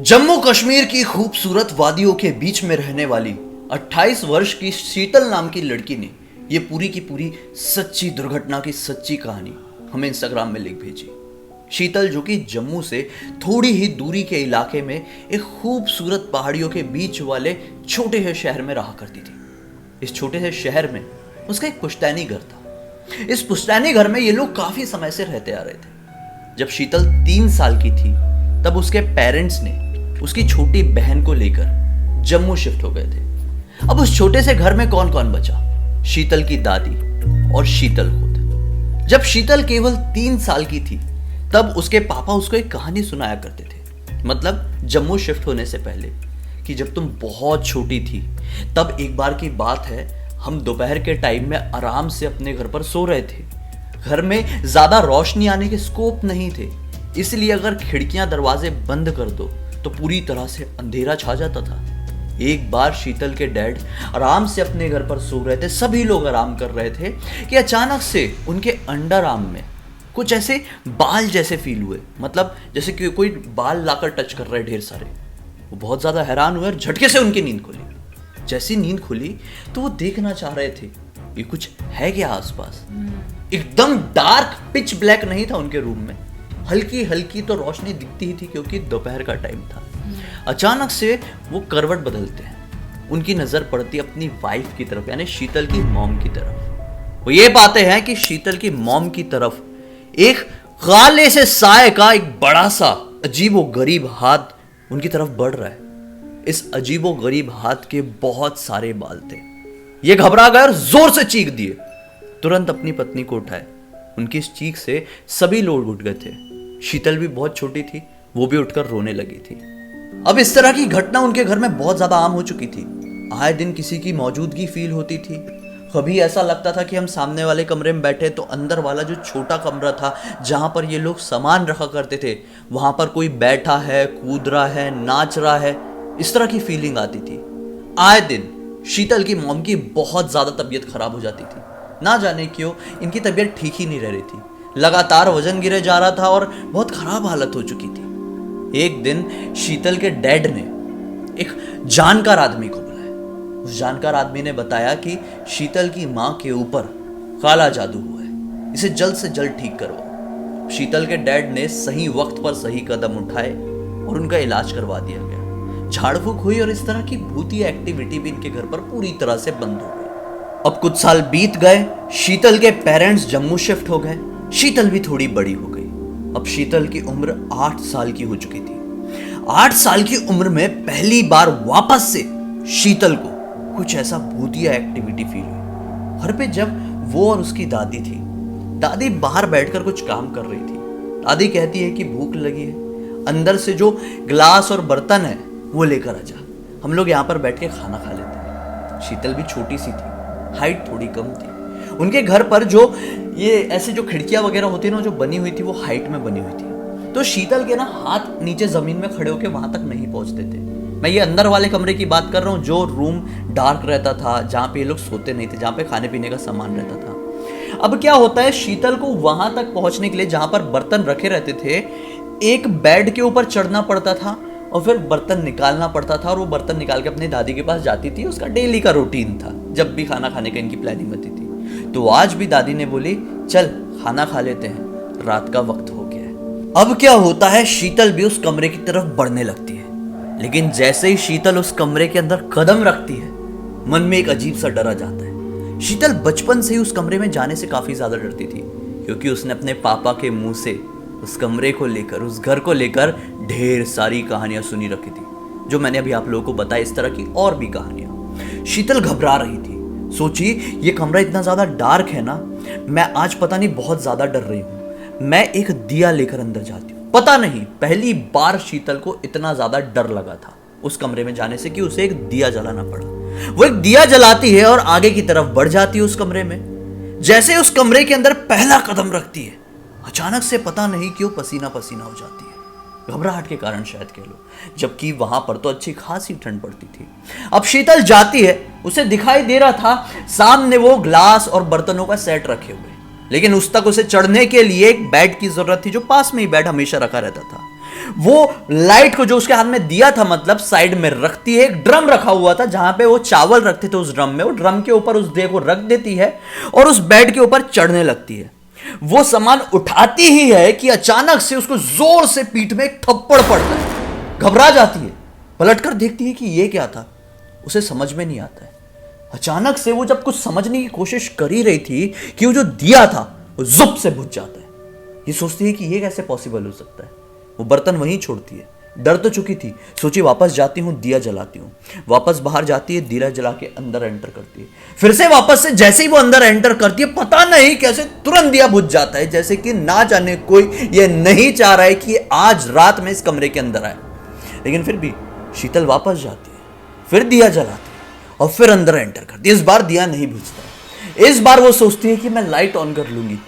जम्मू कश्मीर की खूबसूरत वादियों के बीच में रहने वाली 28 वर्ष की शीतल नाम की लड़की ने ये पूरी की पूरी सच्ची दुर्घटना की सच्ची कहानी हमें इंस्टाग्राम में लिख भेजी। शीतल जो कि जम्मू से थोड़ी ही दूरी के इलाके में एक खूबसूरत पहाड़ियों के बीच वाले छोटे से शहर में रहा करती थी। इस छोटे से शहर में उसका एक पुश्तैनी घर था। इस पुश्तैनी घर में ये लोग काफी समय से रहते आ रहे थे। जब शीतल 3 साल की थी तब उसके पेरेंट्स ने उसकी छोटी बहन को लेकर जम्मू शिफ्ट हो गए थे। अब उस छोटे से घर में कौन कौन बचा? शीतल की दादी और शीतल खुद। जब शीतल केवल 3 साल की थी तब उसके पापा उसको एक कहानी सुनाया करते थे, मतलब जम्मू शिफ्ट होने से पहले, कि जब तुम बहुत छोटी थी तब एक बार की बात है, हम दोपहर के टाइम में आराम से अपने घर पर सो रहे थे। घर में ज्यादा रोशनी आने के स्कोप नहीं थे, इसलिए अगर खिड़कियां दरवाजे बंद कर दो तो पूरी तरह से अंधेरा छा जाता था। एक बार शीतल के डैड आराम से अपने घर पर सो रहे थे, सभी लोग आराम कर रहे थे, कि अचानक से उनके अंडर आर्म में कुछ ऐसे बाल जैसे फील हुए, मतलब जैसे कि कोई बाल लाकर टच कर रहे ढेर सारे। वो बहुत ज्यादा हैरान हुए और झटके से उनकी नींद खुली। जैसी नींद खुली तो वो देखना चाह रहे थे ये कुछ है क्या आसपास। एकदम डार्क पिच ब्लैक नहीं था उनके रूम में, हल्की हल्की तो रोशनी दिखती ही थी क्योंकि दोपहर का टाइम था। अचानक से वो करवट बदलते हैं, उनकी नजर पड़ती अपनी वाइफ की तरफ, यानी शीतल की मॉम की तरफ। वो ये पाते हैं कि शीतल की मॉम की तरफ एक काले से साए का एक बड़ा सा अजीबो गरीब हाथ उनकी तरफ बढ़ रहा है। इस अजीबो गरीब हाथ के बहुत सारे बाल थे। ये घबरा गए और जोर से चीख दिए। तुरंत अपनी पत्नी को उठाए। उनकी इस चीख से सभी लोग उठ गए थे। शीतल भी बहुत छोटी थी, वो भी उठकर रोने लगी थी। अब इस तरह की घटना उनके घर में बहुत ज्यादा आम हो चुकी थी। आए दिन किसी की मौजूदगी फील होती थी। कभी ऐसा लगता था कि हम सामने वाले कमरे में बैठे तो अंदर वाला जो छोटा कमरा था जहां पर ये लोग सामान रखा करते थे, वहां पर कोई बैठा है, कूद रहा है, नाच रहा है, इस तरह की फीलिंग आती थी। आए दिन शीतल की मॉम की बहुत ज्यादा तबीयत खराब हो जाती थी। ना जाने क्यों इनकी तबीयत ठीक ही नहीं रह रही थी। लगातार वजन गिरे जा रहा था और बहुत खराब हालत हो चुकी थी। एक दिन शीतल के डैड ने एक जानकार आदमी को बुलाया। उस जानकार आदमी ने बताया कि शीतल की मां के ऊपर काला जादू हुआ है, इसे जल्द से जल्द ठीक करवाओ। शीतल के डैड ने सही वक्त पर सही कदम उठाए और उनका इलाज करवा दिया गया। झाड़ फूक हुई और इस तरह की भूतिया एक्टिविटी भी इनके घर पर पूरी तरह से बंद हो गई। अब कुछ साल बीत गए, शीतल के पेरेंट्स जम्मू शिफ्ट हो गए। शीतल भी थोड़ी बड़ी हो गई। अब शीतल की उम्र 8 साल की हो चुकी थी। 8 साल की उम्र में पहली बार वापस से शीतल को कुछ ऐसा भूतिया एक्टिविटी फील हुई। घर पे जब वो और उसकी दादी थी, दादी बाहर बैठकर कुछ काम कर रही थी। दादी कहती है कि भूख लगी है, अंदर से जो ग्लास और बर्तन है वो लेकर आ जा, हम लोग यहाँ पर बैठ के खाना खा लेते हैं। शीतल भी छोटी सी थी, हाइट थोड़ी कम थी। उनके घर पर जो ये ऐसे जो खिड़कियां वगैरह होती है ना, जो बनी हुई थी, वो हाइट में बनी हुई थी, तो शीतल के ना हाथ नीचे जमीन में खड़े होकर वहां तक नहीं पहुंचते थे। मैं ये अंदर वाले कमरे की बात कर रहा हूँ, जो रूम डार्क रहता था, जहाँ पे ये लोग सोते नहीं थे, जहाँ पे खाने पीने का सामान रहता था। अब क्या होता है, शीतल को वहां तक पहुंचने के लिए जहां पर बर्तन रखे रहते थे, एक बेड के ऊपर चढ़ना पड़ता था और फिर बर्तन निकालना पड़ता था, और वो बर्तन निकाल के अपनी दादी के पास जाती थी। उसका डेली का रूटीन था जब भी खाना खाने का इनकी प्लानिंग होती थी। तो आज भी दादी ने बोली चल खाना खा लेते हैं, रात का वक्त हो गया है। अब क्या होता है, शीतल भी उस कमरे की तरफ बढ़ने लगती है, लेकिन जैसे ही शीतल उस कमरे के अंदर कदम रखती है, मन में एक अजीब सा डर आ जाता है। शीतल बचपन से ही उस कमरे में जाने से काफी ज्यादा डरती थी, क्योंकि उसने अपने पापा के मुंह से उस कमरे को लेकर, उस घर को लेकर ढेर सारी कहानियां सुनी रखी थी, जो मैंने अभी आप लोगों को बताया। इस तरह की और भी कहानियां। शीतल घबरा रही थी। सोची ये कमरा इतना ज्यादा डार्क है ना, मैं आज पता नहीं बहुत ज्यादा डर रही हूं। मैं एक दिया लेकर अंदर जाती हूँ। पता नहीं पहली बार शीतल को इतना ज्यादा डर लगा था उस कमरे में जाने से कि उसे एक दिया जलाना पड़ा। वो एक दिया जलाती है और आगे की तरफ बढ़ जाती है उस कमरे में। जैसे उस कमरे के अंदर पहला कदम रखती है, अचानक से पता नहीं क्यों पसीना पसीना हो जाती है, घबराहट के कारण शायद कह लो, जबकि वहां पर तो अच्छी खासी ठंड पड़ती थी। अब शीतल जाती है, उसे दिखाई दे रहा था सामने वो ग्लास और बर्तनों का सेट रखे हुए, लेकिन उस तक उसे चढ़ने के लिए एक बेड की जरूरत थी, जो पास में ही बेड हमेशा रखा रहता था। वो लाइट को जो उसके हाथ में दिया था मतलब साइड में रखती है। एक ड्रम रखा हुआ था जहां पे वो चावल रखते थे उस ड्रम में, वो ड्रम के ऊपर उस दिए को रख देती है और उस बेड के ऊपर चढ़ने लगती है। वो सामान उठाती ही है कि अचानक से उसको जोर से पीठ में एक थप्पड़ पड़ता है। घबरा जाती है, पलटकर देखती है कि ये क्या था, उसे समझ में नहीं आता है। अचानक से वो जब कुछ समझने की कोशिश कर ही रही थी कि वो जो दिया था वो जुप से बुझ जाता है। ये सोचती है कि ये कैसे पॉसिबल हो सकता है। वो बर्तन वहीं छोड़ती है, डर तो चुकी थी, सोची वापस जाती हूं दिया जलाती हूं। वापस बाहर जाती है, दिया जला के अंदर एंटर करती है। फिर से वापस से जैसे ही वो अंदर एंटर करती है, पता नहीं कैसे तुरंत दिया बुझ जाता है, जैसे कि ना जाने कोई ये नहीं चाह रहा है कि आज रात में इस कमरे के अंदर आए। लेकिन फिर भी शीतल वापस जाती है, फिर दिया जलाती है और फिर अंदर एंटर करती है। इस बार दिया नहीं बुझता। इस बार वो सोचती है कि मैं लाइट ऑन कर लूंगी,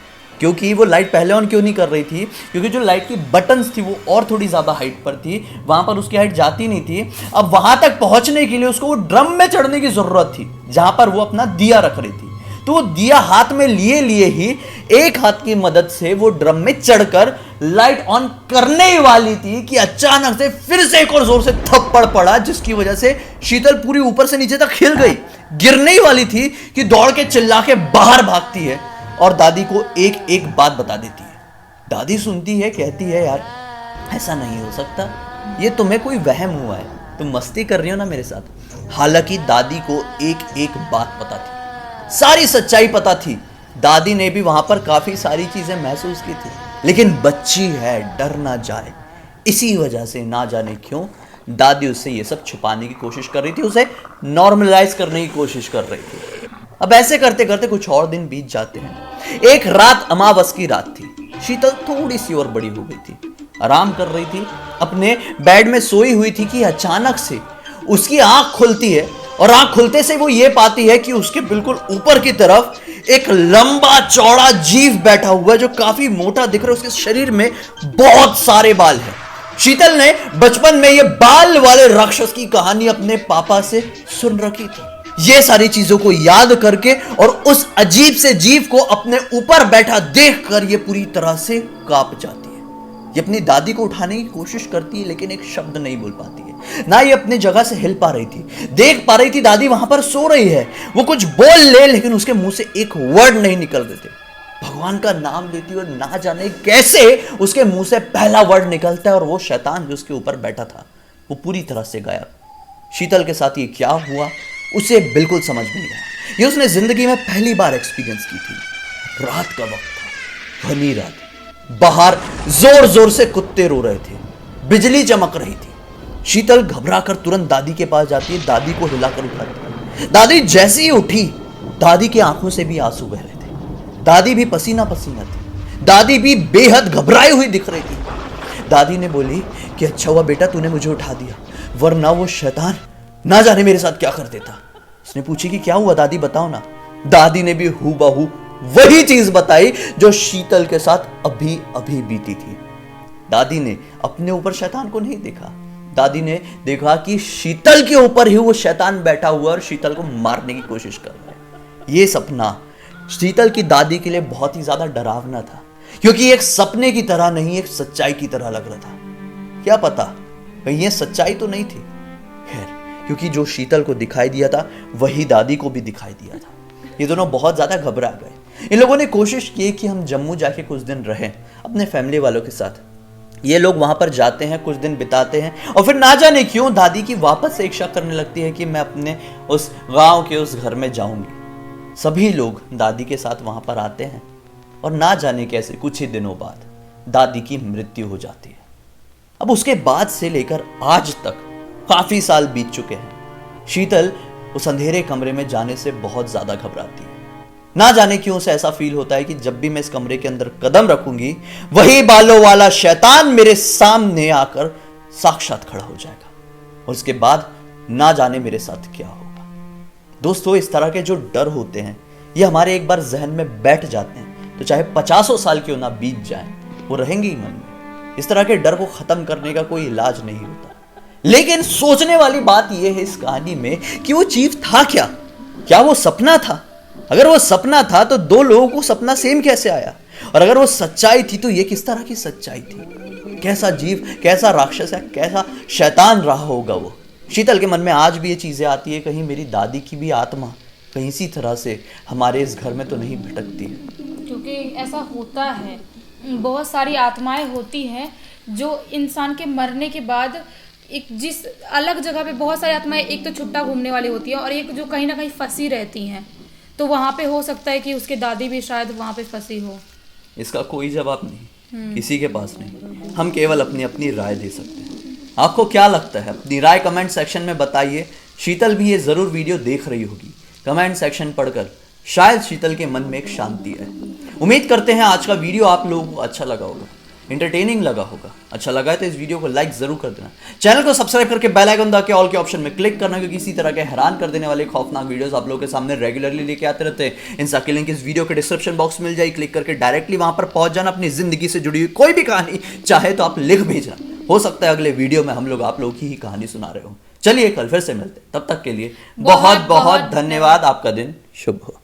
क्योंकि वो लाइट पहले ऑन क्यों नहीं कर रही थी, क्योंकि जो लाइट की बटन्स थी वो और थोड़ी ज़्यादा हाइट पर थी, वहाँ पर उसकी हाइट जाती नहीं थी। अब वहाँ तक पहुँचने के लिए उसको वो ड्रम में चढ़ने की ज़रूरत थी जहाँ पर वो अपना दिया रख रही थी। तो वो दिया हाथ में लिए लिए ही एक हाथ की मदद से वो ड्रम में चढ़कर लाइट ऑन करने ही वाली थी कि अचानक से फिर से एक और जोर से थप्पड़ पड़ा, जिसकी वजह से शीतल पूरी ऊपर से नीचे तक हिल गई। गिरने ही वाली थी कि दौड़ के चिल्ला के बाहर भागती है और दादी को एक एक बात बता देती है। दादी सुनती है, कहती है यार ऐसा नहीं हो सकता, ये तुम्हें कोई वहम हुआ है, तुम मस्ती कर रही हो ना मेरे साथ। हालांकि दादी को एक एक बात पता थी, सारी सच्चाई पता थी। दादी ने भी वहां पर काफी सारी चीजें महसूस की थी, लेकिन बच्ची है, डर ना जाए, इसी वजह से ना जाने क्यों दादी उससे ये सब छुपाने की कोशिश कर रही थी, उसे नॉर्मलाइज करने की कोशिश कर रही थी। अब ऐसे करते करते कुछ और दिन बीत जाते हैं। एक रात अमावस की रात थी। शीतल थोड़ी सी और बड़ी हो गई थी, आराम कर रही थी, अपने बेड में सोई हुई थी कि अचानक से उसकी आंख खुलती है और आंख खुलते से वो ये पाती है कि उसके बिल्कुल ऊपर की तरफ एक लंबा चौड़ा जीव बैठा हुआ है जो काफी मोटा दिख रहा है। उसके शरीर में बहुत सारे बाल हैं। शीतल ने बचपन में ये बाल वाले राक्षस की कहानी अपने पापा से सुन रखी थी। ये सारी चीजों को याद करके और उस अजीब से जीव को अपने ऊपर बैठा देखकर ये पूरी तरह से कांप जाती है। ये अपनी दादी को उठाने की कोशिश करती है, लेकिन एक शब्द नहीं बोल पाती है, ना ये अपनी जगह से हिल पा रही थी। देख पा रही थी दादी वहां पर सो रही है, वो कुछ बोल ले लेकिन उसके मुंह से एक वर्ड नहीं निकल रहे थे। भगवान का नाम लेती और ना जाने कैसे उसके मुंह से पहला वर्ड निकलता है और वो शैतान जो उसके ऊपर बैठा था वो पूरी तरह से गायब। शीतल के साथ ये क्या हुआ उसे बिल्कुल समझ में नहीं आया। ये उसने जिंदगी में पहली बार एक्सपीरियंस की थी। रात का वक्त था, घनी रात, बाहर जोर जोर से कुत्ते रो रहे थे, बिजली चमक रही थी। शीतल घबरा कर तुरंत दादी के पास जाती है, दादी को हिलाकर उठाती है। दादी जैसे ही उठी, दादी की आंखों से भी आंसू बह रहे थे, दादी भी पसीना पसीना थी, दादी भी बेहद घबराई हुई दिख रही थी। दादी ने बोली कि अच्छा हुआ बेटा तूने मुझे उठा दिया, वरना वो शैतान ना जाने मेरे साथ क्या कर देता। उसने पूछी कि क्या हुआ दादी बताओ ना। दादी ने भी हूबहू वही चीज बताई जो शीतल के साथ अभी अभी बीती थी। दादी ने अपने ऊपर शैतान को नहीं देखा, दादी ने देखा कि शीतल के ऊपर ही वो शैतान बैठा हुआ और शीतल को मारने की कोशिश कर रहा है। ये सपना शीतल की दादी के लिए बहुत ही ज्यादा डरावना था, क्योंकि एक सपने की तरह नहीं एक सच्चाई की तरह लग रहा था। क्या पता कहीं ये सच्चाई तो नहीं थी। खैर, क्योंकि जो शीतल को दिखाई दिया था वही दादी को भी दिखाई दिया था। ये दोनों बहुत ज्यादा घबरा गए। इन लोगों ने कोशिश की कि हम जम्मू जाके कुछ दिन रहें अपने फैमिली वालों के साथ। ये लोग वहां पर जाते हैं, कुछ दिन बिताते हैं और फिर ना जाने क्यों दादी की वापस से इच्छा करने लगती है कि मैं अपने उस गांव के उस घर में जाऊंगी। सभी लोग दादी के साथ वहां पर आते हैं और ना जाने कैसे कुछ ही दिनों बाद दादी की मृत्यु हो जाती है। अब उसके बाद से लेकर आज तक काफी साल बीत चुके हैं। शीतल उस अंधेरे कमरे में जाने से बहुत ज्यादा घबराती है। ना जाने क्यों उसे ऐसा फील होता है कि जब भी मैं इस कमरे के अंदर कदम रखूंगी वही बालों वाला शैतान मेरे सामने आकर साक्षात खड़ा हो जाएगा और उसके बाद ना जाने मेरे साथ क्या होगा। दोस्तों, इस तरह के जो डर होते हैं ये हमारे एक बार जहन में बैठ जाते हैं तो चाहे 50 साल क्यों ना बीत जाए वो रहेंगे ही मन में। इस तरह के डर को खत्म करने का कोई इलाज नहीं होता। लेकिन सोचने वाली बात यह है इस कहानी में कि वो चीज था क्या? क्या वो सपना था? अगर वो सपना था तो दो लोगों को सपना सेम कैसे आया? और अगर वो सच्चाई थी तो ये किस तरह की सच्चाई थी? कैसा जीव, कैसा राक्षस है, कैसा शैतान रहा होगा वो। शीतल के मन में आज भी ये चीज़ें आती है, कहीं मेरी दादी की भी आत्मा कहीं इसी तरह से हमारे इस घर में तो नहीं भटकती है। क्योंकि ऐसा होता है, बहुत सारी आत्माएं होती हैं जो इंसान के मरने के बाद एक जिस अलग जगह पे, बहुत सारी आत्माएं एक तो छुट्टा घूमने वाली होती है और एक जो कहीं ना कहीं फंसी रहती हैं, तो वहाँ पे हो सकता है कि उसके दादी भी शायद वहाँ पे फंसी हो। इसका कोई जवाब नहीं, किसी के पास नहीं। हम केवल अपनी अपनी राय दे सकते हैं। आपको क्या लगता है? अपनी राय कमेंट सेक्शन में बताइए। शीतल भी ये ज़रूर वीडियो देख रही होगी। कमेंट सेक्शन पढ़कर शायद शीतल के मन में एक शांति है। उम्मीद करते हैं आज का वीडियो आप लोगों को अच्छा लगा होगा, इंटरटेनिंग लगा होगा। अच्छा लगा है तो इस वीडियो को लाइक जरूर कर देना, चैनल को सब्सक्राइब करके बेल आइकन दबा के ऑल के ऑप्शन में क्लिक करना, क्योंकि इसी तरह के हैरान कर देने वाले खौफनाक वीडियोस आप लोगों के सामने रेगुलरली लेके आते रहते हैं। इन सबकी लिंक इस वीडियो के डिस्क्रिप्शन बॉक्स में मिल जाए, क्लिक करके डायरेक्टली वहां पर पहुंच जाना। अपनी जिंदगी से जुड़ी हुई कोई भी कहानी चाहे तो आप लिख भेजना, हो सकता है अगले वीडियो में हम लोग आप लोगों की ही कहानी सुना रहे हो। चलिए कल फिर से मिलते, तब तक के लिए बहुत बहुत धन्यवाद। आपका दिन शुभ हो।